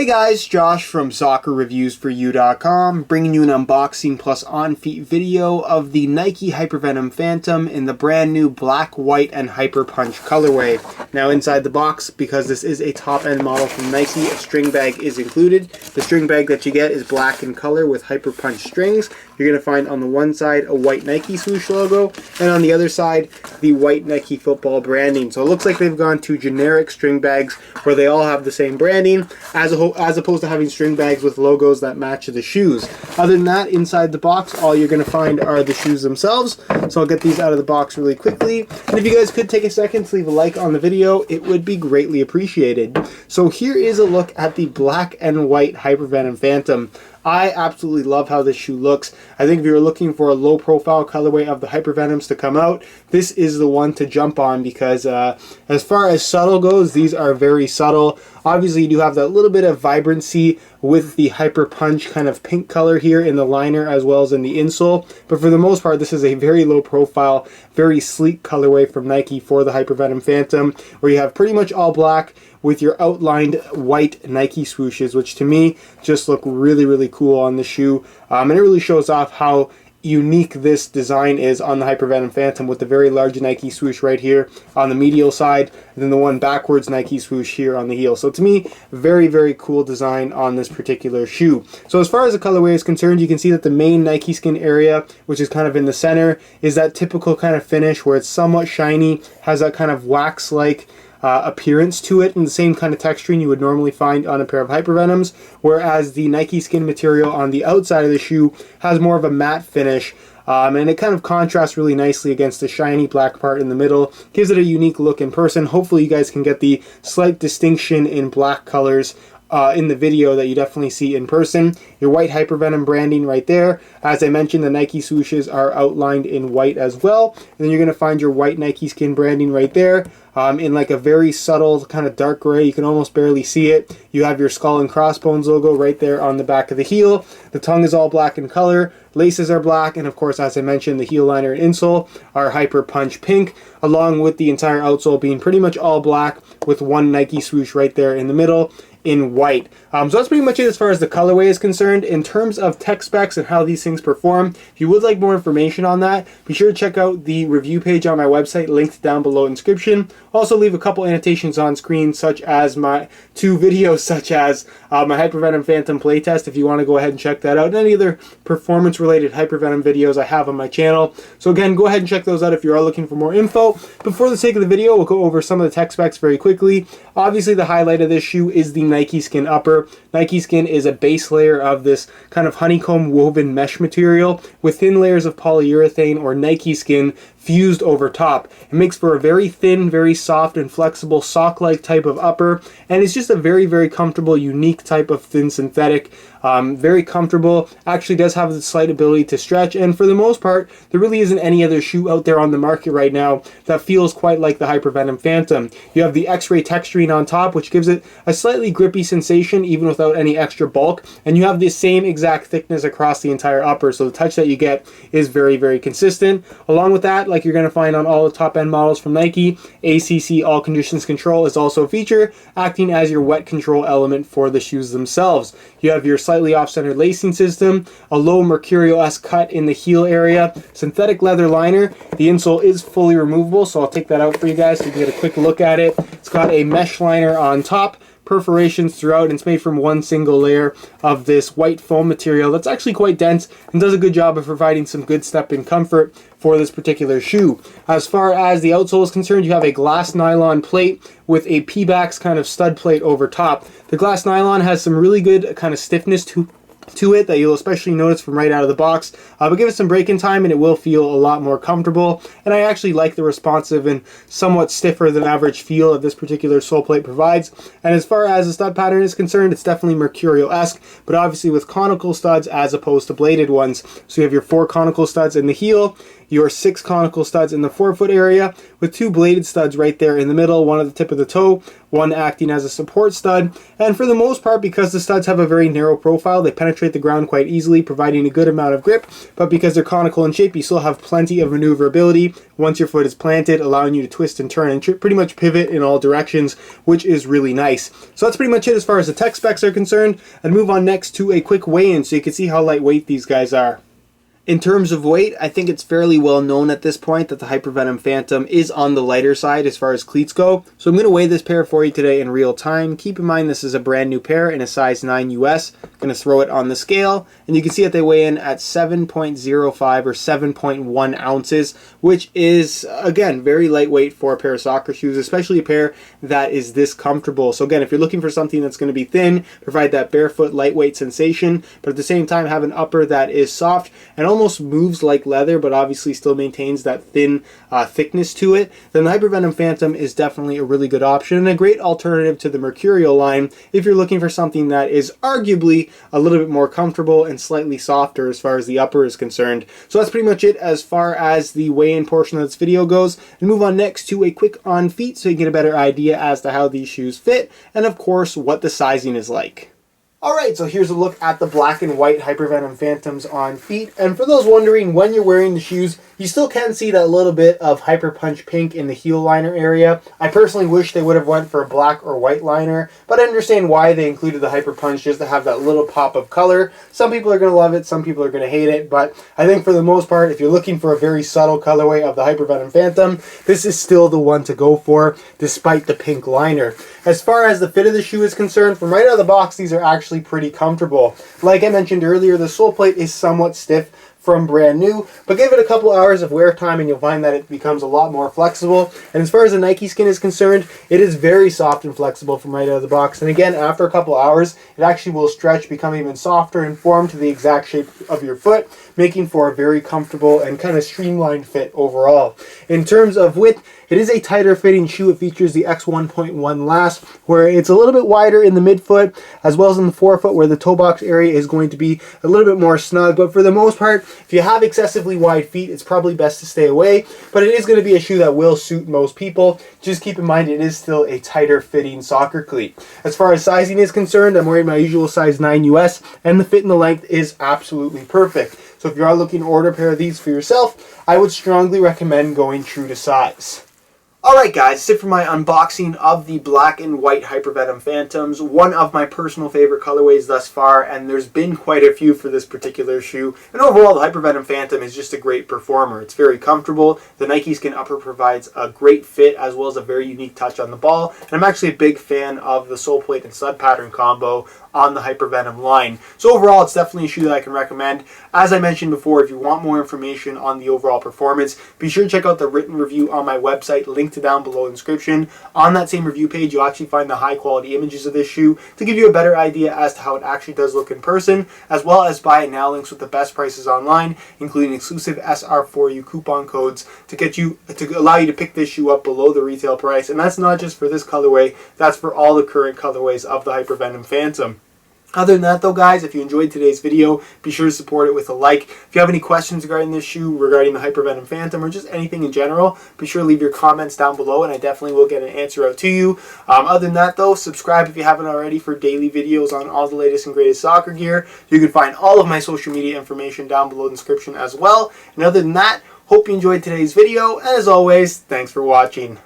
Hey guys, Josh from SoccerReviewsForYou.com, bringing you an unboxing plus on-feet video of the Nike Hypervenom Phantom in the brand new black, white, and Hyper Punch colorway. Now inside the box, because this is a top-end model from Nike, a string bag is included. The string bag that you get is black in color with Hyper Punch strings. You're going to find on the one side a white Nike swoosh logo, and on the other side the white Nike football branding. So it looks like they've gone to generic string bags where they all have the same branding, as opposed to having string bags with logos that match the shoes. Other than that, inside the box, all you're going to find are the shoes themselves. So I'll get these out of the box really quickly. And if you guys could take a second to leave a like on the video, it would be greatly appreciated. So here is a look at the black and white Hypervenom Phantom. I absolutely love how this shoe looks. I think if you're looking for a low profile colorway of the Hypervenoms to come out, this is the one to jump on because as far as subtle goes, these are very subtle. Obviously you do have that little bit of vibrancy with the Hyper Punch kind of pink color here in the liner as well as in the insole, but for the most part this is a very low profile, very sleek colorway from Nike for the Hypervenom Phantom, where you have pretty much all black with your outlined white Nike swooshes, which to me just look really, really cool on the shoe. And it really shows off how unique this design is on the Hypervenom Phantom, with the very large Nike swoosh right here on the medial side, and then the one backwards Nike swoosh here on the heel. So to me, very, very cool design on this particular shoe. So as far as the colorway is concerned, you can see that the main Nike skin area, which is kind of in the center, is that typical kind of finish where it's somewhat shiny, has that kind of wax-like appearance to it, and the same kind of texturing you would normally find on a pair of Hypervenoms, whereas the Nike skin material on the outside of the shoe has more of a matte finish, and it kind of contrasts really nicely against the shiny black part in the middle. Gives it a unique look in person. Hopefully you guys can get the slight distinction in black colors in the video that you definitely see in person. Your white Hypervenom branding right there. As I mentioned, the Nike swooshes are outlined in white as well. And then you're going to find your white Nike skin branding right there in like a very subtle kind of dark gray. You can almost barely see it. You have your skull and crossbones logo right there on the back of the heel. The tongue is all black in color. Laces are black, and of course, as I mentioned, the heel liner and insole are Hyper Punch pink, along with the entire outsole being pretty much all black with one Nike swoosh right there in the middle in white. So that's pretty much it as far as the colorway is concerned. In terms of tech specs and how these things perform, if you would like more information on that, be sure to check out the review page on my website, linked down below in the description. Also leave a couple annotations on screen, such as my two videos, such as my Hypervenom Phantom playtest, if you want to go ahead and check that out, and any other performance related Hypervenom videos I have on my channel. So again, go ahead and check those out if you are looking for more info. But for the sake of the video, we'll go over some of the tech specs very quickly. Obviously the highlight of this shoe is the Nike Skin upper. Nike Skin is a base layer of this kind of honeycomb woven mesh material with thin layers of polyurethane or Nike Skin fused over top. It makes for a very thin, very soft and flexible sock-like type of upper, and it's just a very, very comfortable, unique type of thin synthetic. Very comfortable, actually does have the slight ability to stretch, and for the most part, there really isn't any other shoe out there on the market right now that feels quite like the Hypervenom Phantom. You have the X-ray texturing on top, which gives it a slightly grippy sensation even without any extra bulk, and you have the same exact thickness across the entire upper, so the touch that you get is very, very consistent. Along with that, like you're going to find on all the top-end models from Nike, ACC All Conditions Control is also a feature, acting as your wet control element for the shoes themselves. You have your slightly off-center lacing system, a low Mercurial-esque cut in the heel area, synthetic leather liner. The insole is fully removable, so I'll take that out for you guys so you can get a quick look at it. It's got a mesh liner on top, perforations throughout, and it's made from one single layer of this white foam material that's actually quite dense and does a good job of providing some good step-in comfort for this particular shoe. As far as the outsole is concerned, you have a glass nylon plate with a P-backs kind of stud plate over top. The glass nylon has some really good kind of stiffness to it that you'll especially notice from right out of the box, but give it some break-in time and it will feel a lot more comfortable. And I actually like the responsive and somewhat stiffer than average feel that this particular sole plate provides. And as far as the stud pattern is concerned, it's definitely Mercurial-esque, but obviously with conical studs as opposed to bladed ones. So you have your 4 conical studs in the heel, your 6 conical studs in the forefoot area, with two bladed studs right there in the middle, one at the tip of the toe, one acting as a support stud. And for the most part, because the studs have a very narrow profile, they penetrate the ground quite easily, providing a good amount of grip. But because they're conical in shape, you still have plenty of maneuverability once your foot is planted, allowing you to twist and turn and pretty much pivot in all directions, which is really nice. So that's pretty much it as far as the tech specs are concerned. And move on next to a quick weigh-in so you can see how lightweight these guys are. In terms of weight, I think it's fairly well known at this point that the Hypervenom Phantom is on the lighter side as far as cleats go. So I'm going to weigh this pair for you today in real time. Keep in mind this is a brand new pair in a size 9 US. I'm going to throw it on the scale, and you can see that they weigh in at 7.05 or 7.1 ounces, which is, again, very lightweight for a pair of soccer shoes, especially a pair that is this comfortable. So again, if you're looking for something that's going to be thin, provide that barefoot lightweight sensation, but at the same time have an upper that is soft and almost moves like leather, but obviously still maintains that thin thickness to it, then the Hypervenom Phantom is definitely a really good option and a great alternative to the Mercurial line if you're looking for something that is arguably a little bit more comfortable and slightly softer as far as the upper is concerned. So that's pretty much it as far as the weigh-in portion of this video goes. And move on next to a quick on feet so you get a better idea as to how these shoes fit and of course what the sizing is like. Alright, so here's a look at the black and white Hypervenom Phantoms on feet. And for those wondering when you're wearing the shoes, you still can see that little bit of Hyper Punch pink in the heel liner area. I personally wish they would have went for a black or white liner, but I understand why they included the Hyper Punch just to have that little pop of color. Some people are going to love it, some people are going to hate it, but I think for the most part, if you're looking for a very subtle colorway of the Hypervenom Phantom, this is still the one to go for, despite the pink liner. As far as the fit of the shoe is concerned, from right out of the box, these are actually pretty comfortable. Like I mentioned earlier, the sole plate is somewhat stiff from brand new, but give it a couple hours of wear time and you'll find that it becomes a lot more flexible. And as far as the Nike skin is concerned, it is very soft and flexible from right out of the box. And again, after a couple hours, it actually will stretch, become even softer and form to the exact shape of your foot, making for a very comfortable and kind of streamlined fit overall. In terms of width, it is a tighter fitting shoe. It features the X1.1 last, where it's a little bit wider in the midfoot, as well as in the forefoot, where the toe box area is going to be a little bit more snug. But for the most part, if you have excessively wide feet, it's probably best to stay away. But it is going to be a shoe that will suit most people. Just keep in mind, it is still a tighter fitting soccer cleat. As far as sizing is concerned, I'm wearing my usual size 9 US, and the fit and the length is absolutely perfect. So if you are looking to order a pair of these for yourself, I would strongly recommend going true to size. Alright guys, that's it for my unboxing of the black and white Hypervenom Phantoms, one of my personal favorite colorways thus far, and there's been quite a few for this particular shoe. And overall, the Hypervenom Phantom is just a great performer. It's very comfortable, the Nike Skin upper provides a great fit as well as a very unique touch on the ball, and I'm actually a big fan of the sole plate and stud pattern combo on the Hypervenom line. So overall, it's definitely a shoe that I can recommend. As I mentioned before, if you want more information on the overall performance, be sure to check out the written review on my website, linked down below in the description. On that same review page, you'll actually find the high quality images of this shoe to give you a better idea as to how it actually does look in person, as well as buy it now links with the best prices online, including exclusive SR4U coupon codes to allow you to pick this shoe up below the retail price. And that's not just for this colorway, that's for all the current colorways of the Hypervenom Phantom. Other than that though guys, if you enjoyed today's video, be sure to support it with a like. If you have any questions regarding this shoe, regarding the Hypervenom Phantom, or just anything in general, be sure to leave your comments down below and I definitely will get an answer out to you. Other than that though, subscribe if you haven't already for daily videos on all the latest and greatest soccer gear. You can find all of my social media information down below in the description as well. And other than that, hope you enjoyed today's video, and as always, thanks for watching.